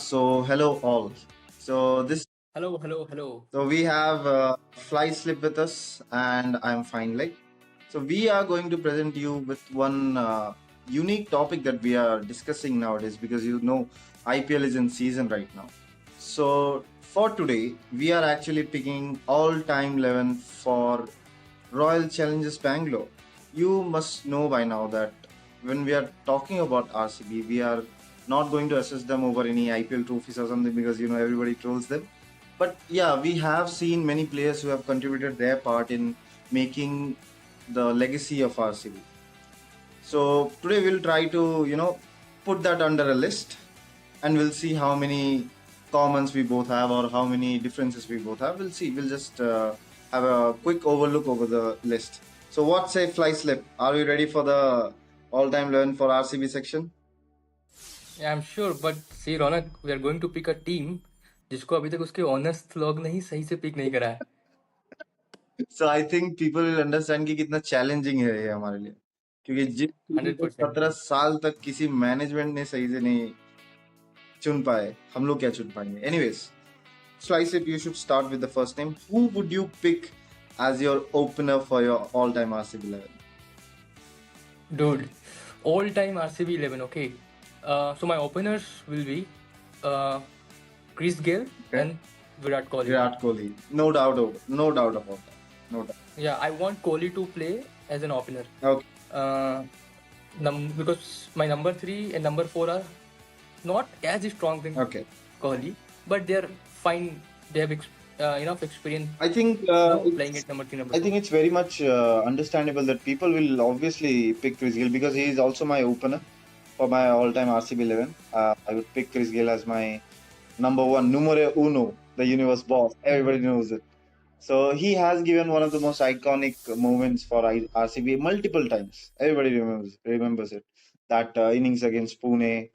So hello all. So this Hello, hello, hello. so we have Fly Slip with us, and I'm fine. So we are going to present you with one unique topic that we are discussing nowadays because IPL is in season right now. So for today, we are actually picking all-time 11 for Royal Challengers Bangalore. You must know by now that when we are talking about RCB, we are not going to assess them over any IPL trophies or something because everybody trolls them. But yeah, we have seen many players who have contributed their part in making the legacy of RCB. So today we'll try to put that under a list, and we'll see how many commons we both have or how many differences we both have. We'll see. We'll just have a quick overlook over the list. So what say Fly Slip? Are we ready for the all-time 11 for RCB section? Yeah, I'm sure, but see, Ronak, we are going to pick a team जिसको अभी तक उसके honest लोग ने ही सही से pick नहीं करा है. So I think people will understand कि कितना challenging है ये हमारे लिए, क्योंकि जिस टीम को 100%. 17 साल तक किसी मैनेजमेंट ने सही से नहीं चुन पाए, हम लोग क्या चुन पाएंगे? Anyways, Slice it, you should start with the first name. Who would you pick as your opener for your all-time RCB 11? Dude, all-time RCB 11, okay. So my openers will be Chris Gale Okay. and Virat Kohli. Virat Kohli. No doubt about that. No doubt. Yeah, I want Kohli to play as an opener. Okay. Because my number 3 and number 4 are not as strong than Okay. Kohli, but they're fine. They have enough experience I think playing at number 3, number I 2. think it's very much understandable that people will obviously pick Chris Gill because he is also my opener for my all-time RCB 11. I would pick Chris Gill as my number one, numero uno, the universe boss. Everybody knows it. So he has given one of the most iconic moments for RCB multiple times. Everybody remembers it. That innings against Pune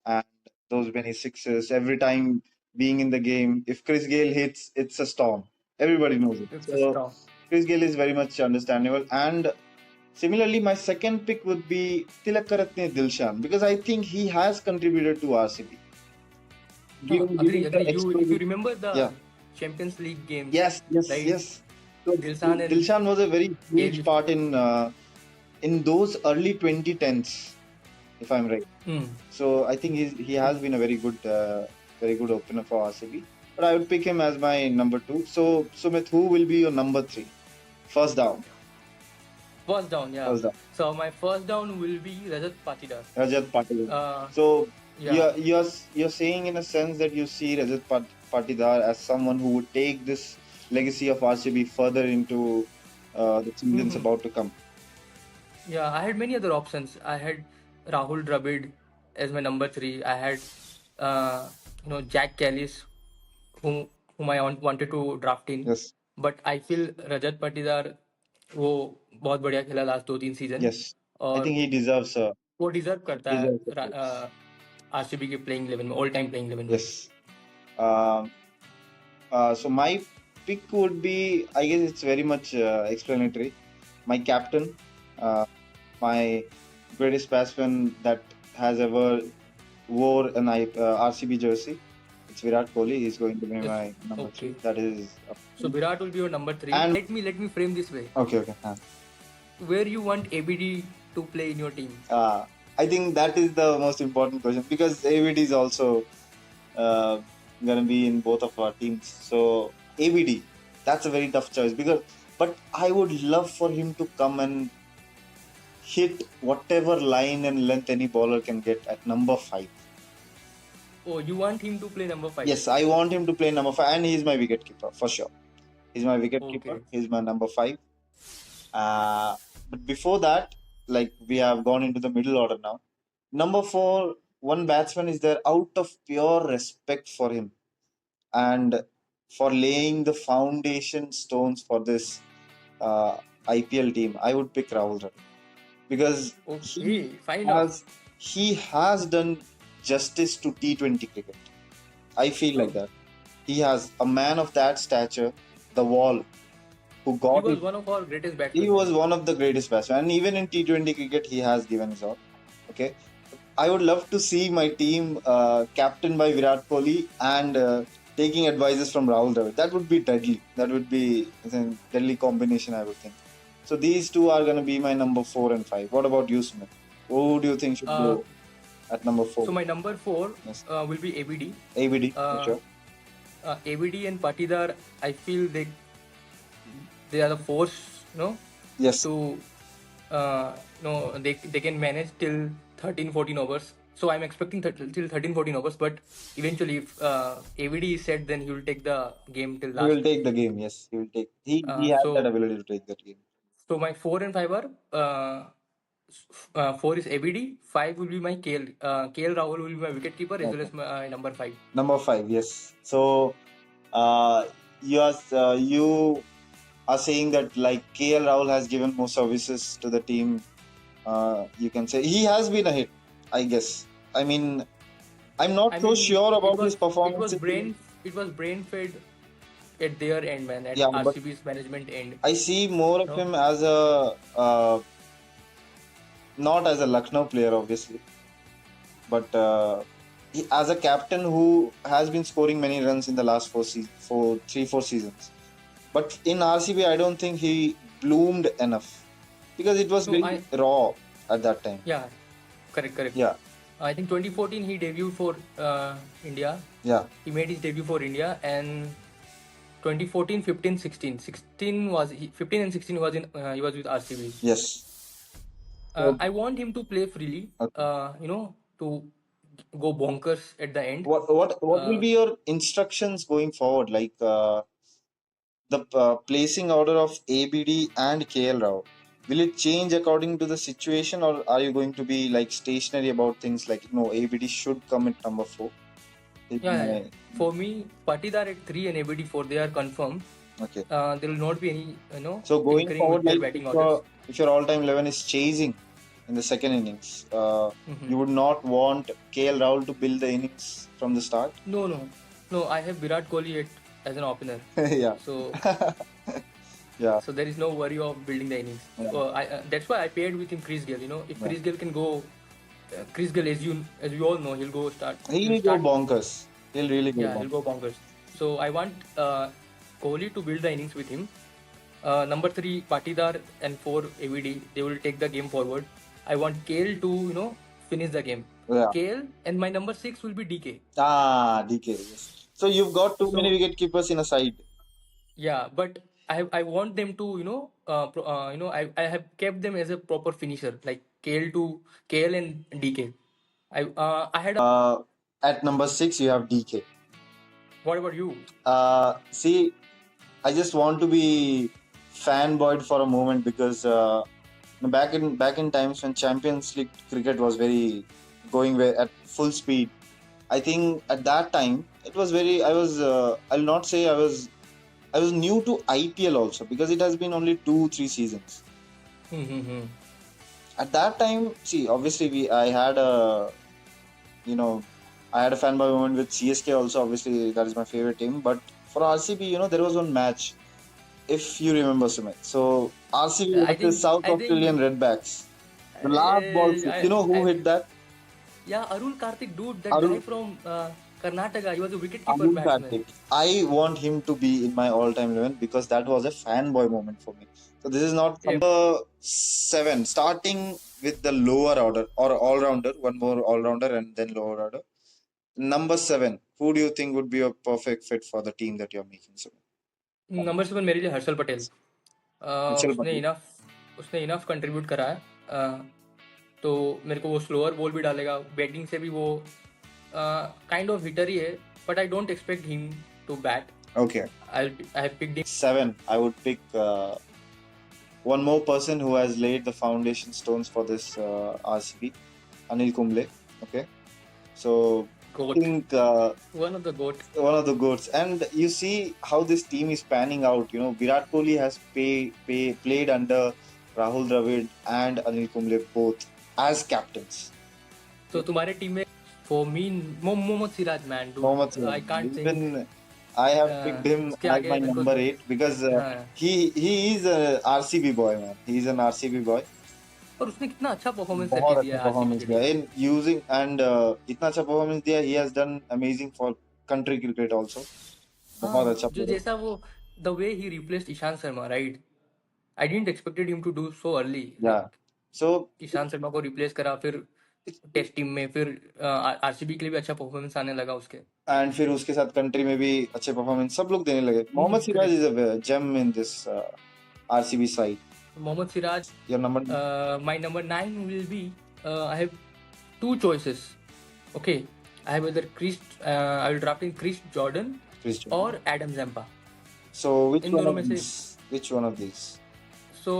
and those many sixes. Every time being in the game, if Chris Gale hits, it's a storm. Everybody knows it. It's a So strong. Chris Gale is very much understandable. And similarly, my second pick would be Tilakaratne Dilshan because I think he has contributed to RCB. Agree. the If you experience- remember the Yeah. Champions League game, Yes, right? yes. So Dilshan and Dilshan was a very huge Gale. part in those early 2010s, if I'm right. So I think he has been a very good opener for RCB. But I would pick him as my number 2. So Sumit, who will be your number 3? First down. First down, yeah. First down. So my first down will be Rajat Patidar. Rajat Patil. So you're saying in a sense that you see Rajat Patidar as someone who would take this legacy of RCB further into the seasons about to come. Yeah, I had many other options. I had Rahul Dravid as my number 3. I had Jack Callis, whom I wanted to draft in. Yes. But I feel Rajat Patidar वो बहुत बढ़िया खेला last 2-3 season. Yes. I और think he deserves वो deserve करता है deserves a place. RCB के playing 11 में, ऑल टाइम प्लेइंग 11 में. Yes. So my pick would be, I guess it's very much explanatory. My captain, my greatest batsman that has ever wore an RCB jersey. It's Virat Kohli. He's going to be Yes. my number Okay. 3. That is So Virat will be your number 3. And- Let me frame this way. okay. Where you want ABD to play in your team? I think that is the most important question because ABD is also gonna be in both of our teams. So ABD, that's a very tough choice but I would love for him to come and hit whatever line and length any bowler can get at number 5. Oh, you want him to play number 5? Yes, I want him to play number 5, and he's my wicket keeper for sure. He's my wicket keeper. Okay. He's my number 5. But before that, like we have gone into the middle order now. Number 4, one batsman is there out of pure respect for him and for laying the foundation stones for this IPL team. I would pick Rahul Dravid because Okay, fine enough. he has done justice to T20 cricket. I feel like that. He has a man of that stature, the wall, who He got was it. one of our greatest batsmen. He was one of the greatest batsmen, and even in T20 cricket, he has given his all. Okay, I would love to see my team captained by Virat Kohli and taking advices from Rahul Dravid. That would be deadly. That would be a deadly combination, I would think. So these two are going to be my number 4 and 5. What about you, Sumit? Who do you think should go Uh, at number 4? so my number four Yes. will be ABD. ABD, for Uh, sure. ABD and Patidar, I feel they are the force, Yes. to they can manage till 13-14 overs. So I'm expecting till 13-14 overs, but eventually if ABD is set, then he will take the game till He will last. take the game. Yes, he will take. He Uh, has that so ability to take that game. so my 4 and 5 are 4 is ABD, 5 will be my KL. KL Rahul will be my wicket keeper as well Okay. as my number 5. Number 5. Yes. So uh, you are saying that like KL Rahul has given more services to the team. You can say he has been a hit, I guess. I mean, I'm I not so mean, sure it about his was it performance. was brain fed at their end, man, at Yeah, but RCB's management end. I see more of No, him as a not as a Lucknow player, obviously, but as a captain who has been scoring many runs in the last 4 seasons. But in RCB, I don't think he bloomed enough because it was no, very raw at that time. yeah, correct. Yeah, I think 2014 he debuted for India. yeah, He made his debut for India, and 2014, 15, 16. 15 and 16 was in he was with RCB. yes. So, I want him to play freely. okay. To go bonkers at the end. What will Uh, be your instructions going forward? Like the placing order of ABD and KL Rao. Will it change according to the situation, or are you going to be like stationary about things like no, ABD should come at number 4? Is yeah. my- For me, Patidar at 3 and ABD 4, they are confirmed. Okay. There will not be any So going tinkering with forward, their like batting orders. if your all-time 11 is chasing in the second innings, Mhm. you would not want KL Rahul to build the innings from the start. No. I have Virat Kohli as an opener, Yeah, so yeah, there is no worry of building the innings. yeah, That's why I paired with him Chris Gayle. If yeah. Chris Gayle can go, Chris Gayle, as we all know, he'll go start. He'll He'll go start. bonkers. He'll really go Yeah, he'll bonkers. go bonkers. So I want Kohli to build the innings with him. Number 3, Patidar, and 4, AVD. They will take the game forward. I want Kale to finish the game. Yeah. Kale, and my number 6 will be DK. DK. Yes. So you've got too many So wicket keepers in a side. yeah, but I want them to I have kept them as a proper finisher, like Kale and DK. I had a. At number 6, you have DK. What about you? See, I just want to be fanboyed for a moment because back in times when Champions League cricket was very going at full speed, I think at that time it was very. I was. I'll not say I was. I was new to IPL also because it has been only 2-3 seasons. Mm-hmm. At that time, see, obviously I had a I had a fanboy moment with CSK also. Obviously, that is my favorite team. But for RCB, there was one match, if you remember, Sumit. So RCB I versus think South I Australian think Redbacks. The last ball, you know who hit that? Yeah, Arun Karthik, dude, that guy Arun from Karnataka. He was a wicket-keeper Arun batsman. Karthik. I want him to be in my all-time 11 because that was a fanboy moment for me. So this is not Yeah. number 7. Starting with the lower order or all-rounder, one more all-rounder and then lower order. Number 7, who do you think would be a perfect fit for the team that you're making? So, number 7 मेरे लिए Harshal Patel. Mitchell उसने Patel. Enough contribute करा है. तो मेरे को वो slower ball भी डालेगा. बैटिंग से भी वो काइंड ऑफ हिटर ही है, but I don't expect him to bat. Okay. I have picked him. 7, I would pick one more person who has laid the foundation stones for this RCB, Anil Kumble. Okay. So, Goat. I think One of the goat. one of the goats. And you see how this team is panning out. Virat Kohli has played under Rahul Dravid and Anil Kumble both as captains. So तुम्हारे team में for me Mohammad Siraj, man, dude. Mohammad Siraj. I can't think. Even I have picked him उसके as आगे my मेरे को number 8 because हाँ. he is a RCB boy, man. He is an RCB boy. और उसने कितना अच्छा performance बहुत करके अच्छा दिया आरसीबी परफॉर्मेंस के दिया लिए। इन यूजिंग एंड इतना अच्छा परफॉर्मेंस दिया, he has done amazing for country cricket also. बहुत हाँ, अच्छा जो प्लेयर है। जैसा वो the way he replaced Ishant Sharma, right? I didn't expected him to do so early, या लाइक सो ईशांत शर्मा को रिप्लेस करा, फिर टेस्ट टीम में, फिर आरसीबी के लिए भी अच्छा परफॉर्मेंस आने लगा उसके। एंड फिर उसके साथ कंट्री में भी अच्छे परफॉर्मेंस सब लोग देने लगे। Mohammed Siraj correct. Is a gem in this RCB side. Mohammed Siraj, your number my number 9 will be, I have two choices. Okay, I have either I will draft in Chris Jordan Chris or Jordan. Adam Zampa. So which in one दोनों of में से। these? Which one of these? सो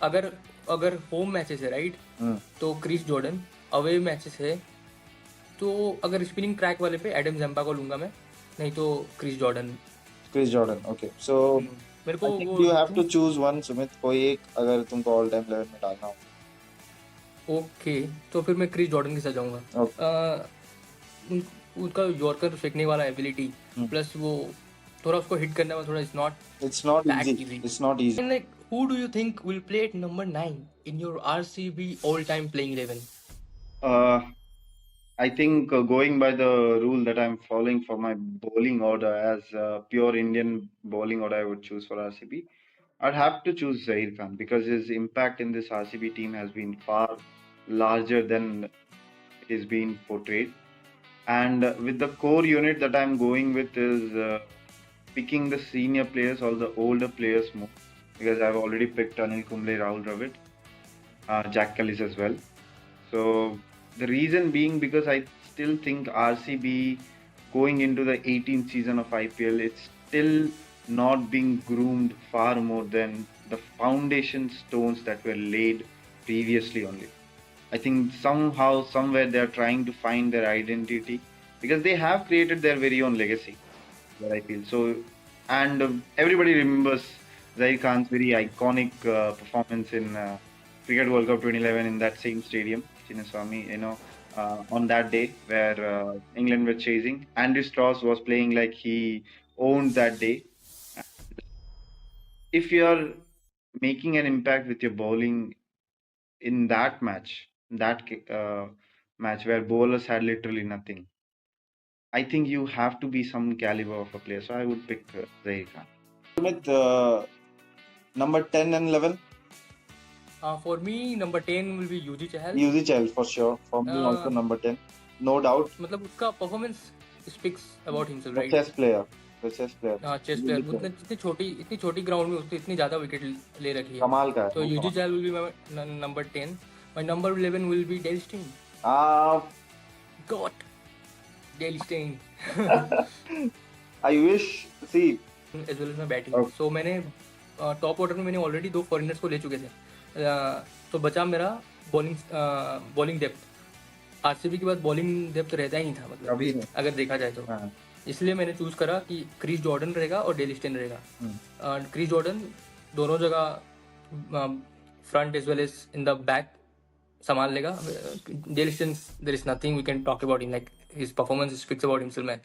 अगर अगर home matches है, right, Hmm. तो Chris Jordan. Away matches है तो अगर स्पिनिंग ट्रैक वाले पे एडम जम्पा को लूंगा मैं, नहीं तो Chris Jordan. Chris Jordan. Okay. So मेरे I को think वो you have to. to choose one, Sumit. कोई एक अगर तुमको all time 11 में डालना हो। ओके, तो फिर मैं क्रिस जॉर्डन के साथ जाऊंगा। Okay. उनका यॉर्कर फेंकने वाला एबिलिटी, Hmm. प्लस वो थोड़ा उसको हिट करने में थोड़ा is not It's not that easy. Easy. It's not easy. And like, who do you think will play at number 9 in your RCB all-time playing 11? Uh, I think going by the rule that I'm following for my bowling order as pure Indian bowling order, I would choose for RCB. I'd have to choose Zair Khan because his impact in this RCB team has been far larger than it is being portrayed. And with the core unit that I'm going with is picking the senior players or the older players more because I've already picked Anil Kumble, Rahul Dravid, Jack Callis as well. So the reason being because I still think RCB going into the 18th season of IPL, it's still not being groomed far more than the foundation stones that were laid previously only. I think somehow, somewhere they are trying to find their identity because they have created their very own legacy. What I feel so, and everybody remembers Zaid Khan's very iconic performance in Cricket World Cup 2011 in that same stadium, Chinnaswamy. On that day where England were chasing, Andy Strauss was playing like he owned that day. If you are making an impact with your bowling in that match, match where bowlers had literally nothing, I think you have to be some caliber of a player. So I would pick Zaid Khan. Sumit, number 10 and 11? For me, number 10 will be UG Chahal. Yuzi Chahal for sure. For me also number 10. No doubt. मतलब उसका performance speaks about himself, The right? chess player. The chess player. हाँ, chess Yuzi player. Chahal. इतनी छोटी ground में उसने इतनी ज़्यादा wicket ले रखी है। कमाल का है तो वो, यूजी कमाल। Chahal will be number 10। My number 11 will be Dale Steyn. Ah, got Dale Steyn. I wish. See. As well as my batting. Okay. So मैंने टॉप ऑर्डर में मैंने ऑलरेडी 2 फॉरेनर्स को ले चुके थे। तो बचा मेरा बॉलिंग डेप्थ। आरसीबी के बाद बॉलिंग डेप्थ रहता ही नहीं था, मतलब अभी नहीं। अगर देखा जाए तो। हाँ. इसलिए मैंने चूज करा कि क्रिस जॉर्डन रहेगा और डेल स्टेन रहेगा। क्रिस जॉर्डन दोनों जगह front as well as in the back संभाल लेगा। Dale Steyn, there is nothing we can talk about him, like his performance speaks about himself, man.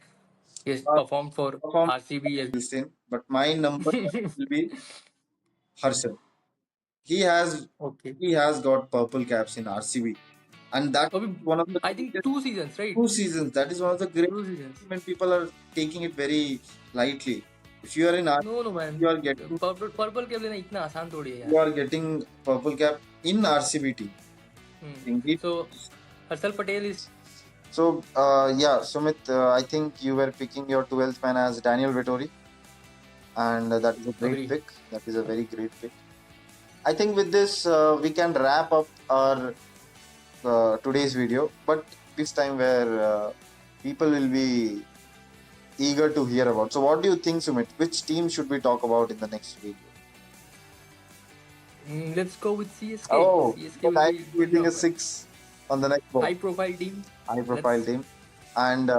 He has perform for Perform RCB as same, but my number 10 will be Harshal. He has okay. he has got purple caps in RCB, and that अभी one of the I think greatest 2 seasons, right? 2 seasons. That is one of the great 2 seasons. when people are taking it very lightly. If you are in RCB, no no man, you are getting purple cap लेना इतना आसान थोड़ी है you यार। are getting purple cap in RCB team. Indeed. So Harshal Patel is So yeah, Sumit, I think you were picking your 12th man as Daniel Vettori, and that is a great agree. pick. That is a very great pick. I think with this we can wrap up our today's video, but this time where people will be eager to hear about. So what do you think, Sumit? Which team should we talk about in the next video? Let's go with CSK. Oh, CSK so will I'm be good getting a enough, man. 6 on the next ball. High profile team. High profile Let's. team. And